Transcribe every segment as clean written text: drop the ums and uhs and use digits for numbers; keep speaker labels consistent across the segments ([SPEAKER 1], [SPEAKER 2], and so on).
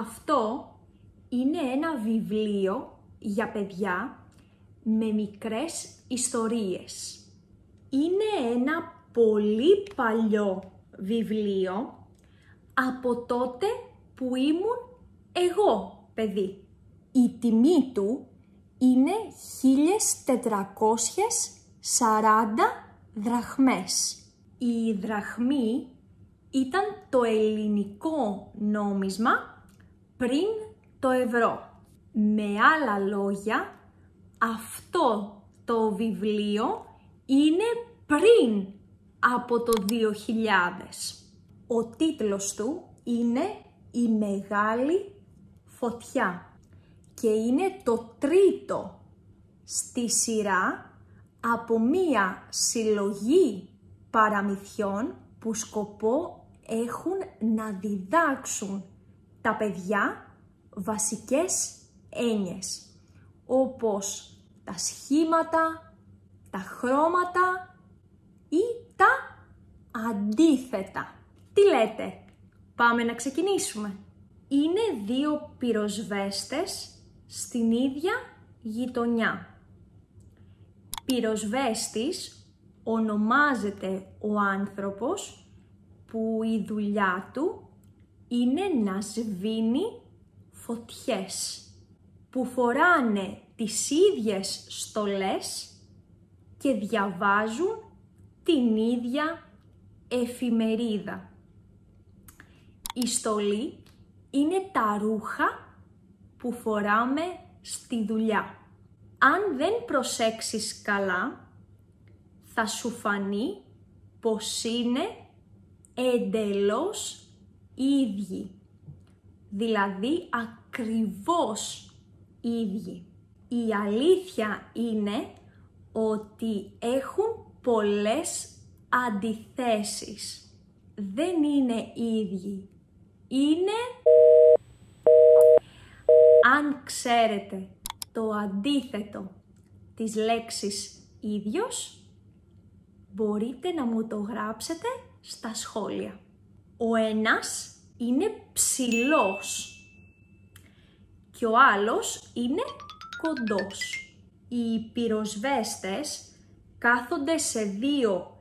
[SPEAKER 1] Αυτό είναι ένα βιβλίο για παιδιά με μικρές ιστορίες. Είναι ένα πολύ παλιό βιβλίο από τότε που ήμουν εγώ παιδί. Η τιμή του είναι 1440 δραχμές. Η δραχμή ήταν το ελληνικό νόμισμα πριν το ευρώ. Με άλλα λόγια, αυτό το βιβλίο είναι πριν από το 2000. Ο τίτλος του είναι «Η Μεγάλη Φωτιά» και είναι το τρίτο στη σειρά από μία συλλογή παραμυθιών που σκοπό έχουν να διδάξουν τα παιδιά βασικές έννοιες, όπως τα σχήματα, τα χρώματα ή τα αντίθετα. Τι λέτε, πάμε να ξεκινήσουμε. Είναι δύο πυροσβέστες στην ίδια γειτονιά. Πυροσβέστης ονομάζεται ο άνθρωπος που η δουλειά του είναι να σβήνει φωτιές, που φοράνε τις ίδιες στολές και διαβάζουν την ίδια εφημερίδα. Η στολή είναι τα ρούχα που φοράμε στη δουλειά. Αν δεν προσέξεις καλά, θα σου φανεί πως είναι εντελώς ίδιοι. Δηλαδή ακριβώς ίδιοι. Η αλήθεια είναι ότι έχουν πολλές αντιθέσεις. Δεν είναι ίδιοι. Είναι... Αν ξέρετε το αντίθετο της λέξης ίδιος, μπορείτε να μου το γράψετε στα σχόλια. Ο ένας είναι ψηλός και ο άλλος είναι κοντός. Οι πυροσβέστες κάθονται σε δύο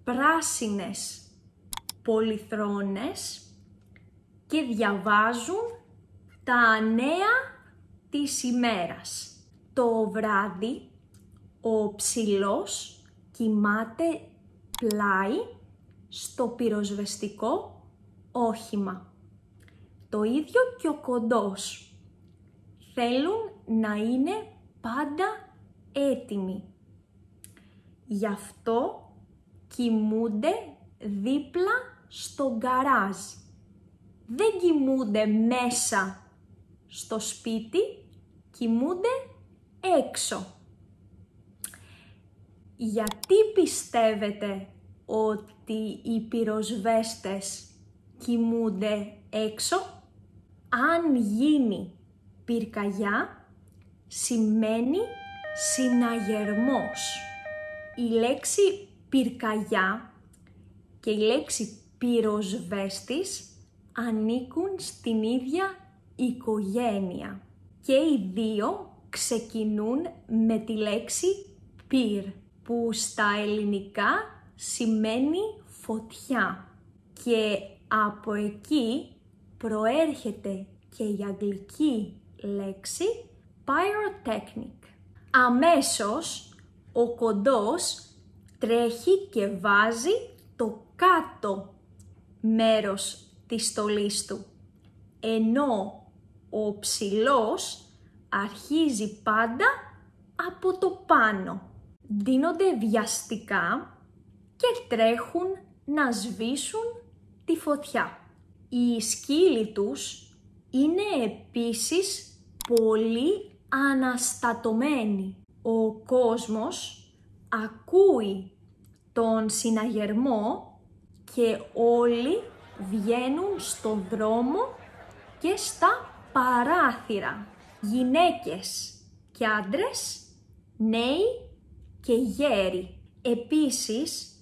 [SPEAKER 1] πράσινες πολυθρόνες και διαβάζουν τα νέα της ημέρας. Το βράδυ ο ψηλός κοιμάται πλάι στο πυροσβεστικό όχημα. Το ίδιο και ο κοντός. Θέλουν να είναι πάντα έτοιμοι. Γι' αυτό κοιμούνται δίπλα στο γκαράζ. Δεν κοιμούνται μέσα στο σπίτι, κοιμούνται έξω. Γιατί πιστεύετε ότι οι πυροσβέστες κοιμούνται έξω? Αν γίνει πυρκαγιά, σημαίνει συναγερμός. Η λέξη πυρκαγιά και η λέξη πυροσβέστης ανήκουν στην ίδια οικογένεια και οι δύο ξεκινούν με τη λέξη πυρ, που στα ελληνικά σημαίνει φωτιά, και από εκεί προέρχεται και η αγγλική λέξη pyrotechnic. Αμέσως ο κοντός τρέχει και βάζει το κάτω μέρος της στολής του, ενώ ο ψηλός αρχίζει πάντα από το πάνω. Δίνονται βιαστικά και τρέχουν να σβήσουν τη φωτιά. Οι σκύλοι τους είναι επίσης πολύ αναστατωμένοι. Ο κόσμος ακούει τον συναγερμό και όλοι βγαίνουν στον δρόμο και στα παράθυρα. Γυναίκες και άντρες, νέοι και γέροι. Επίσης,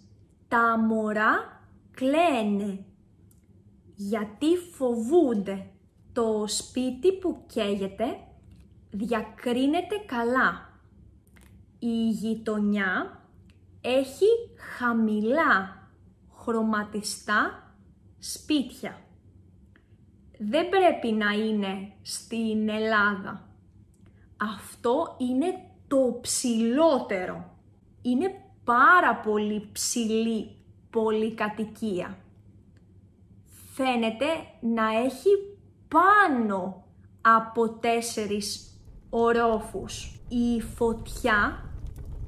[SPEAKER 1] τα μωρά κλαίνε γιατί φοβούνται. Το σπίτι που καίγεται διακρίνεται καλά. Η γειτονιά έχει χαμηλά χρωματιστά σπίτια. Δεν πρέπει να είναι στην Ελλάδα. Αυτό είναι το ψηλότερο. Είναι πάρα πολύ ψηλή πολυκατοικία. Φαίνεται να έχει πάνω από 4 ορόφους. Η φωτιά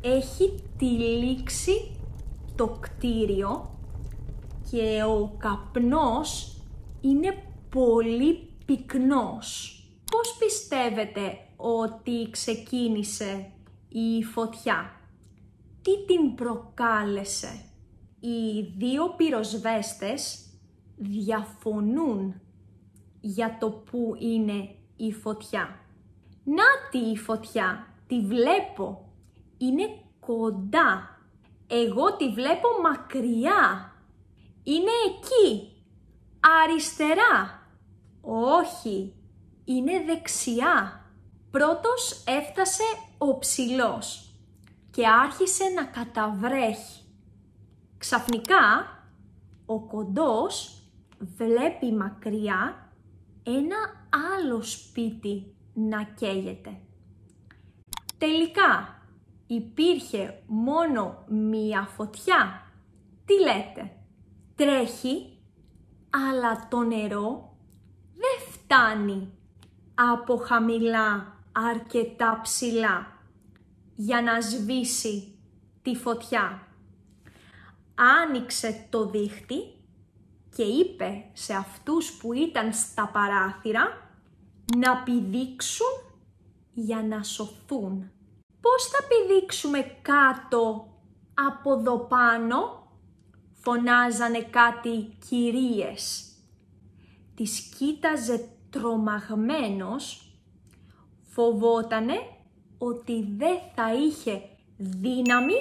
[SPEAKER 1] έχει τυλίξει το κτίριο και ο καπνός είναι πολύ πυκνός. Πώς πιστεύετε ότι ξεκίνησε η φωτιά? Τι την προκάλεσε? Οι 2 πυροσβέστες διαφωνούν για το πού είναι η φωτιά. Νάτι η φωτιά, τη βλέπω, είναι κοντά. Εγώ τη βλέπω μακριά. Είναι εκεί, αριστερά. Όχι, είναι δεξιά. Πρώτος έφτασε ο ψηλός και άρχισε να καταβρέχει. Ξαφνικά, ο κοντός βλέπει μακριά ένα άλλο σπίτι να καίγεται. Τελικά, υπήρχε μόνο μία φωτιά. Τι λέτε? Τρέχει, αλλά το νερό δεν φτάνει από χαμηλά αρκετά ψηλά για να σβήσει τη φωτιά. Άνοιξε το δίχτυ και είπε σε αυτούς που ήταν στα παράθυρα να πηδήξουν για να σωθούν. Πώς θα πηδήξουμε κάτω από εδώ πάνω? Φωνάζανε κάτι κυρίες. Τις κοίταζε τρομαγμένος, φοβότανε ότι δεν θα είχε δύναμη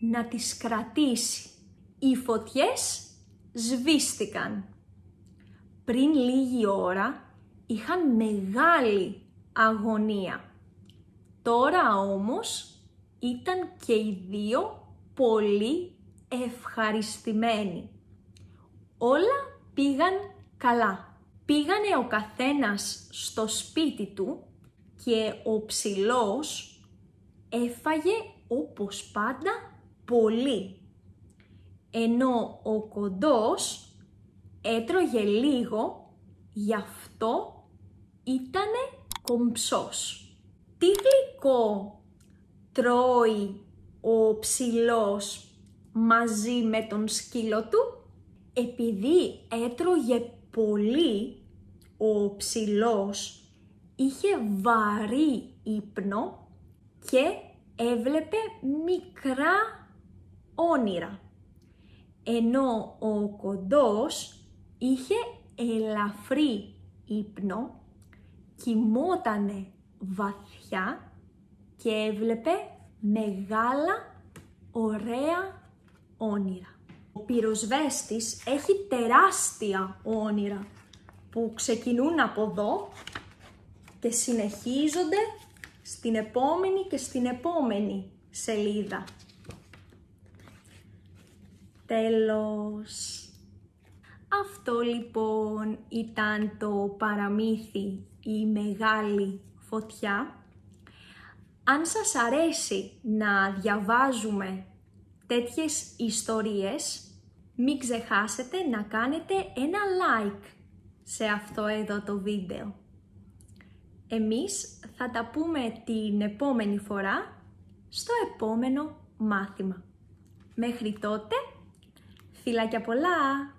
[SPEAKER 1] να τις κρατήσει. Οι φωτιές σβήστηκαν. Πριν λίγη ώρα είχαν μεγάλη αγωνία. Τώρα όμως ήταν και οι 2 πολύ ευχαριστημένοι. Όλα πήγαν καλά. Πήγανε ο καθένας στο σπίτι του και ο ψηλός έφαγε όπως πάντα πολύ. Ενώ ο κοντός έτρωγε λίγο, γι' αυτό ήτανε κομψός. Τι γλυκό τρώει ο ψηλός μαζί με τον σκύλο του? Επειδή έτρωγε πολύ, ο ψηλός είχε βαρύ ύπνο και έβλεπε μικρά όνειρα. Ενώ ο κοντός είχε ελαφρύ ύπνο, κοιμότανε βαθιά και έβλεπε μεγάλα ωραία όνειρα. Ο πυροσβέστης έχει τεράστια όνειρα που ξεκινούν από εδώ και συνεχίζονται στην επόμενη και στην επόμενη σελίδα. Τέλος. Αυτό λοιπόν ήταν το παραμύθι «Η μεγάλη φωτιά». Αν σας αρέσει να διαβάζουμε τέτοιες ιστορίες, μην ξεχάσετε να κάνετε ένα like σε αυτό εδώ το βίντεο. Εμείς θα τα πούμε την επόμενη φορά στο επόμενο μάθημα. Μέχρι τότε, φιλάκια πολλά!